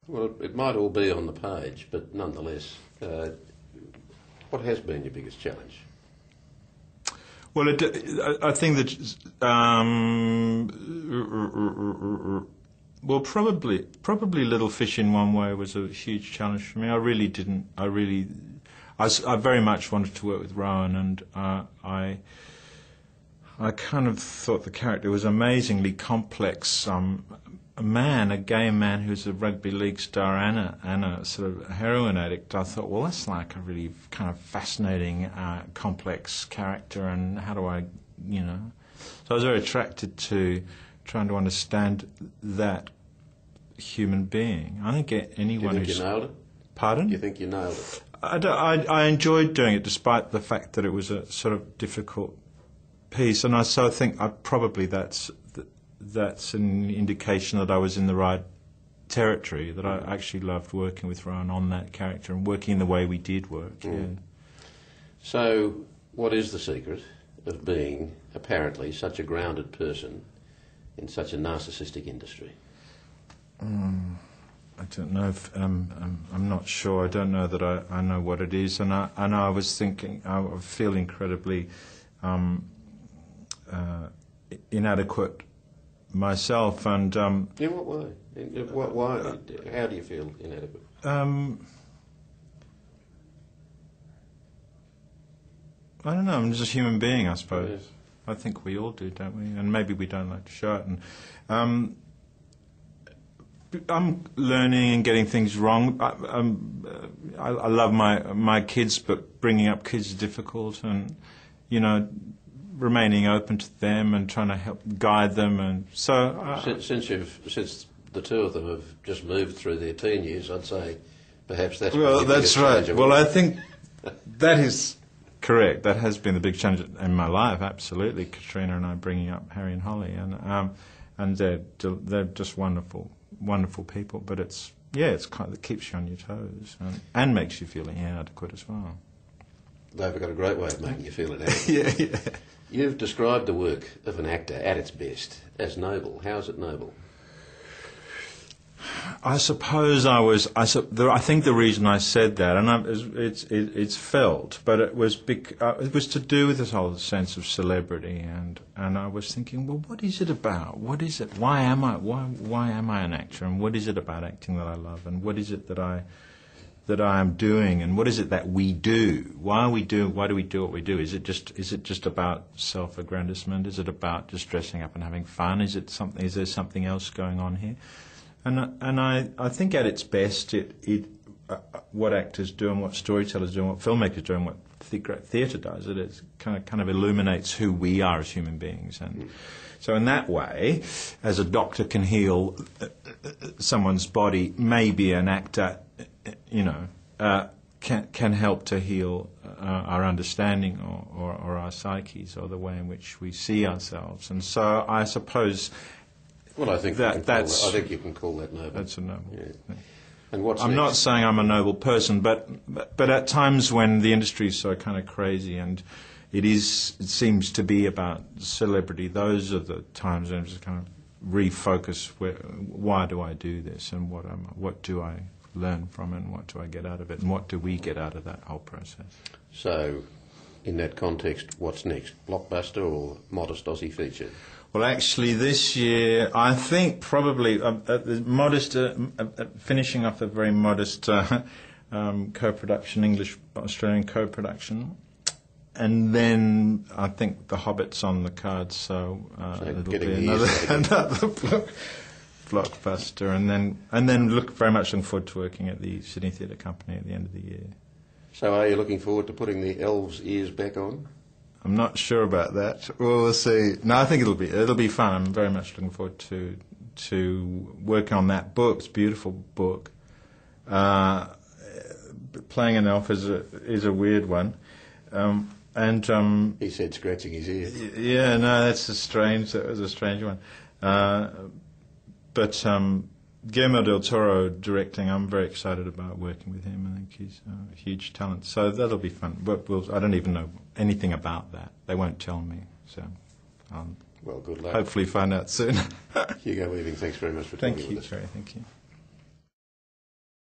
Well, it might all be on the page, but nonetheless, what has been your biggest challenge? Well, I think that, well, probably Little Fish in One Way was a huge challenge for me. I very much wanted to work with Rowan, and I kind of thought the character was amazingly complex. A gay man who's a rugby league star and a sort of heroin addict. I thought, well, that's like a really kind of fascinating, complex character, and how do I, So I was very attracted to trying to understand that human being. I think anyone Do you think you nailed it? Pardon? You think you nailed it? I enjoyed doing it, despite the fact that it was a sort of difficult piece, and I think that's an indication that I was in the right territory, that I actually loved working with Rowan on that character and working in the way we did work. Yeah. So, what is the secret of being, apparently, such a grounded person in such a narcissistic industry? I don't know. I'm not sure. I don't know that I know what it is. And I was thinking, I feel incredibly inadequate myself. And in what way? Why? How do you feel inadequate? I don't know. I'm just a human being, I suppose. Yes. I think we all do, don't we? And maybe we don't like to show it. And I'm learning and getting things wrong. I love my kids, but bringing up kids is difficult, and remaining open to them and trying to help guide them. And so since the two of them have just moved through their teen years, I'd say perhaps that's right. Well, I think that is correct. That has been the big challenge in my life. Absolutely, Katrina and I bringing up Harry and Holly, and they're just wonderful people. But it keeps you on your toes and makes you feel inadequate as well. They've got a great way of making you feel inadequate. Yeah. You've described the work of an actor at its best as noble. How is it noble? I suppose I think the reason I said that, and it's felt, but it was to do with this whole sense of celebrity, and I was thinking, well, what is it about? What is it? Why am I an actor? And what is it about acting that I love? And what is it that I am doing? And what is it that we do? Why do we do what we do? Is it just about self-aggrandizement? Is it about just dressing up and having fun? Is there something else going on here? And I think at its best, what actors do and what storytellers do and what filmmakers do and what theatre does, it kind of illuminates who we are as human beings. And so in that way, as a doctor can heal someone's body, maybe an actor, can help to heal our understanding or our psyches, or the way in which we see ourselves. And so I suppose. Well, I think you can call that noble. That's a noble. Yeah. And I'm not saying I'm a noble person, but at times when the industry is so kind of crazy and it seems to be about celebrity, those are the times when I just kind of refocus. Why do I do this, and what do I learn from it, and what do I get out of it, and what do we get out of that whole process? So, in that context, what's next? Blockbuster or modest Aussie feature? Well, actually, this year, I think probably finishing off a very modest co-production, English-Australian co-production. And then I think The Hobbit's on the cards, so it'll be another blockbuster. And then very much looking forward to working at the Sydney Theatre Company at the end of the year. So are you looking forward to putting the elves' ears back on? I'm not sure about that. We'll see. No, I think it'll be fun. I'm very much looking forward to working on that book. It's a beautiful book. Playing an elf is a weird one. He said, scratching his ear. Yeah, no, that was a strange one. But Guillermo del Toro directing, I'm very excited about working with him. I think he's a huge talent. So that'll be fun. But I don't even know anything about that. They won't tell me. So well, good luck. Hopefully find out soon. Hugo Weaving, thanks very much for talking with us. Thank you.